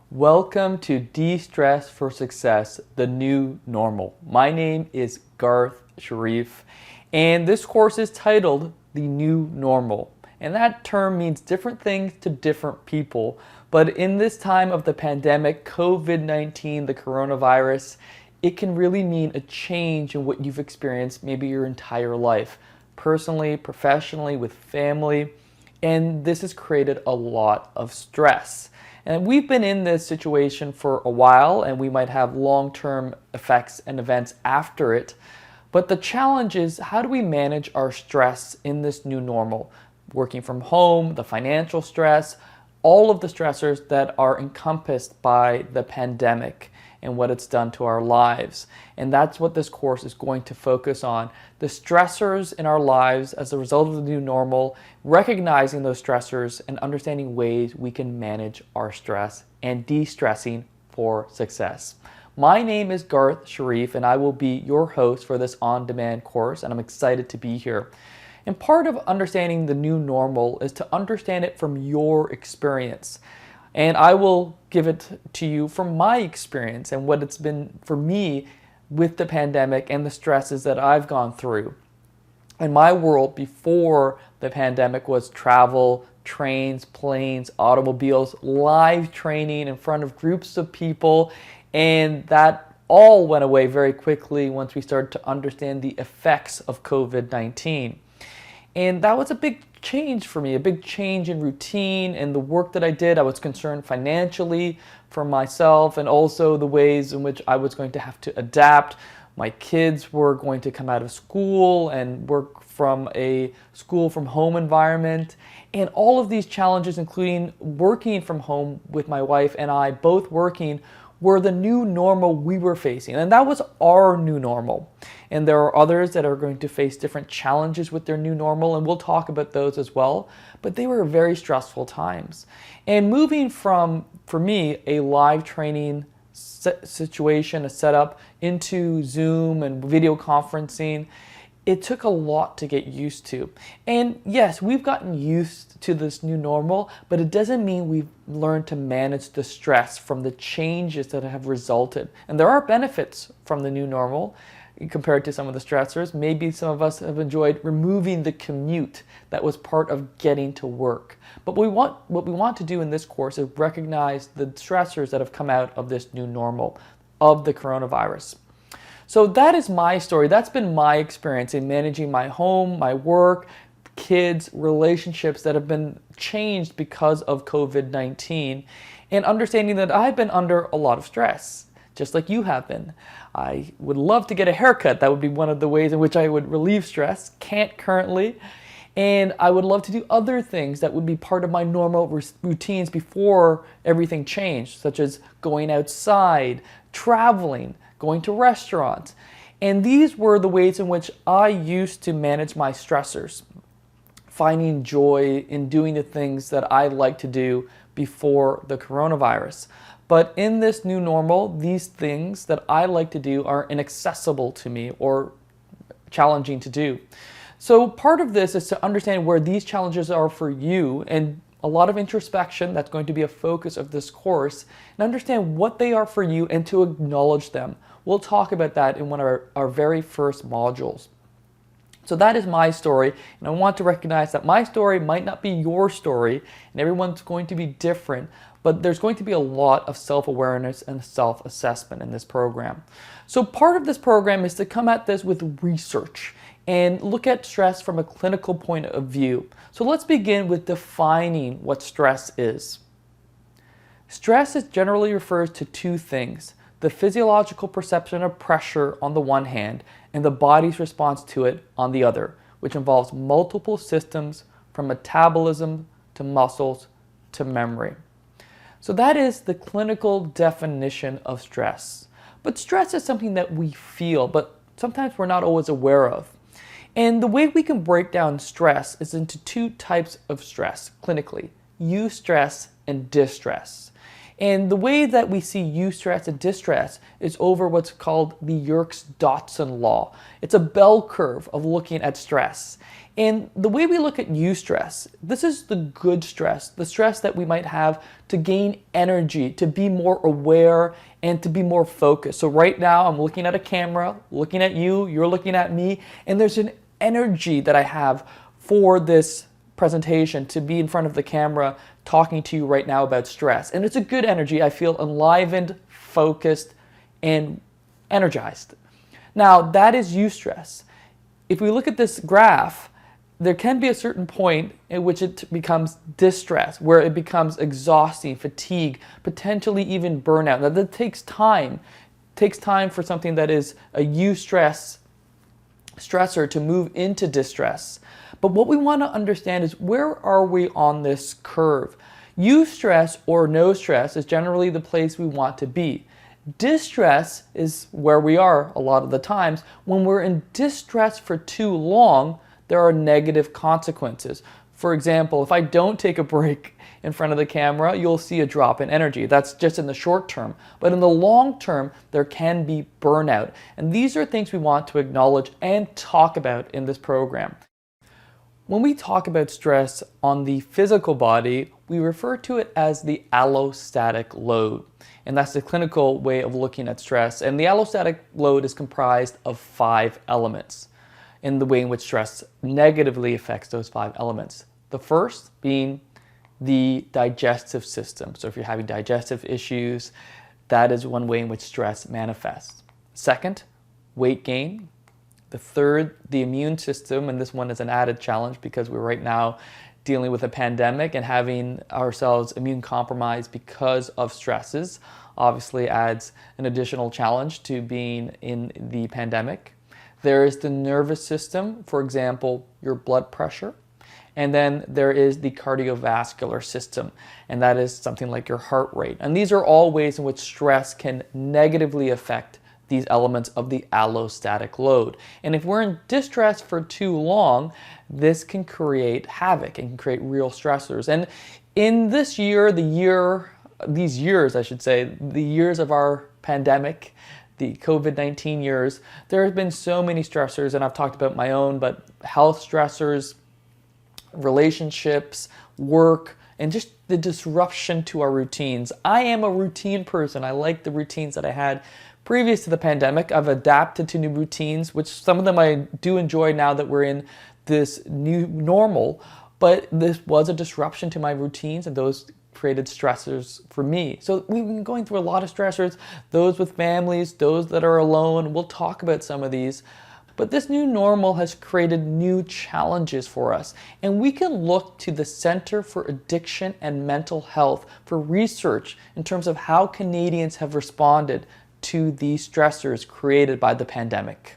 Welcome to De-Stress for Success, the new normal. My name is Garth Sharif, and this course is titled The New Normal. And that term means different things to different people. But in this time of the pandemic, COVID-19, the coronavirus, it can really mean a change in what you've experienced maybe your entire life, personally, professionally, with family. And this has created a lot of stress. And we've been in this situation for a while, and we might have long-term effects and events after it. But the challenge is, how do we manage our stress in this new normal? Working from home, the financial stress, all of the stressors that are encompassed by the pandemic and what it's done to our lives. And that's what this course is going to focus on. The stressors in our lives as a result of the new normal, recognizing those stressors and understanding ways we can manage our stress and de-stressing for success. My name is Garth Sharif, and I will be your host for this on-demand course, and I'm excited to be here. And part of understanding the new normal is to understand it from your experience. And I will give it to you from my experience and what it's been for me with the pandemic and the stresses that I've gone through. And my world before the pandemic was travel, trains, planes, automobiles, live training in front of groups of people. And that all went away very quickly once we started to understand the effects of COVID-19. And that was a big change for me, a big change in routine and the work that I did. I was concerned financially for myself and also the ways in which I was going to have to adapt. My kids were going to come out of school and work from a school from home environment. And all of these challenges, including working from home with my wife and I both working, were the new normal we were facing. And that was our new normal. And there are others that are going to face different challenges with their new normal, and we'll talk about those as well. But they were very stressful times. And moving from, for me, a live training situation, a setup, into Zoom and video conferencing, it took a lot to get used to. And yes, we've gotten used to this new normal, but it doesn't mean we've learned to manage the stress from the changes that have resulted. And there are benefits from the new normal compared to some of the stressors. Maybe some of us have enjoyed removing the commute that was part of getting to work. But what we want to do in this course is recognize the stressors that have come out of this new normal, of the coronavirus. So that is my story. That's been my experience in managing my home, my work, kids, relationships that have been changed because of COVID-19, and understanding that I've been under a lot of stress, just like you have been. I would love to get a haircut. That would be one of the ways in which I would relieve stress. Can't currently. And I would love to do other things that would be part of my normal routines before everything changed, such as going outside, traveling, going to restaurants. And these were the ways in which I used to manage my stressors, finding joy in doing the things that I like to do before the coronavirus. But in this new normal, these things that I like to do are inaccessible to me or challenging to do. So part of this is to understand where these challenges are for you, and a lot of introspection, that's going to be a focus of this course, and understand what they are for you and to acknowledge them. We'll talk about that in one of our very first modules. So that is my story, and I want to recognize that my story might not be your story, and everyone's going to be different, but there's going to be a lot of self-awareness and self-assessment in this program. So part of this program is to come at this with research and look at stress from a clinical point of view. So let's begin with defining what stress is. Stress generally refers to two things: the physiological perception of pressure on the one hand, and the body's response to it on the other, which involves multiple systems from metabolism to muscles to memory. So that is the clinical definition of stress. But stress is something that we feel, but sometimes we're not always aware of. And the way we can break down stress is into two types of stress clinically: eustress and distress. And the way that we see eustress and distress is over what's called the Yerkes-Dodson law. It's a bell curve of looking at stress. And the way we look at eustress, this is the good stress, the stress that we might have to gain energy, to be more aware, and to be more focused. So right now I'm looking at a camera, looking at you, you're looking at me, and there's an energy that I have for this presentation, to be in front of the camera talking to you right now about stress. And it's a good energy. I feel enlivened, focused, and energized. Now that is eustress. If we look at this graph, there can be a certain point in which it becomes distress, where it becomes exhausting, fatigue, potentially even burnout. Now that takes time. It takes time for something that is a eustress stressor to move into distress. But what we want to understand is, where are we on this curve? Eustress or no stress is generally the place we want to be. Distress is where we are a lot of the times. When we're in distress for too long, there are negative consequences. For example, if I don't take a break in front of the camera, you'll see a drop in energy. That's just in the short term. But in the long term, there can be burnout. And these are things we want to acknowledge and talk about in this program. When we talk about stress on the physical body, we refer to it as the allostatic load. And that's the clinical way of looking at stress. And the allostatic load is comprised of 5 elements in the way in which stress negatively affects those 5 elements. The first being the digestive system. So if you're having digestive issues, that is one way in which stress manifests. Second, weight gain. The third, the immune system, and this one is an added challenge because we're right now dealing with a pandemic, and having ourselves immune compromised because of stresses obviously adds an additional challenge to being in the pandemic. There is the nervous system, for example, your blood pressure. And then there is the cardiovascular system, and that is something like your heart rate. And these are all ways in which stress can negatively affect these elements of the allostatic load. And if we're in distress for too long, this can create havoc and can create real stressors. And in this year, these years, I should say, the years of our pandemic, the COVID-19 years, there have been so many stressors, and I've talked about my own, but health stressors, relationships, work, and just the disruption to our routines. I am a routine person. I like the routines that I had previous to the pandemic. I've adapted to new routines, which some of them I do enjoy now that we're in this new normal, but this was a disruption to my routines, and those created stressors for me. So we've been going through a lot of stressors, those with families, those that are alone. We'll talk about some of these. But this new normal has created new challenges for us. And we can look to the Center for Addiction and Mental Health for research in terms of how Canadians have responded to these stressors created by the pandemic.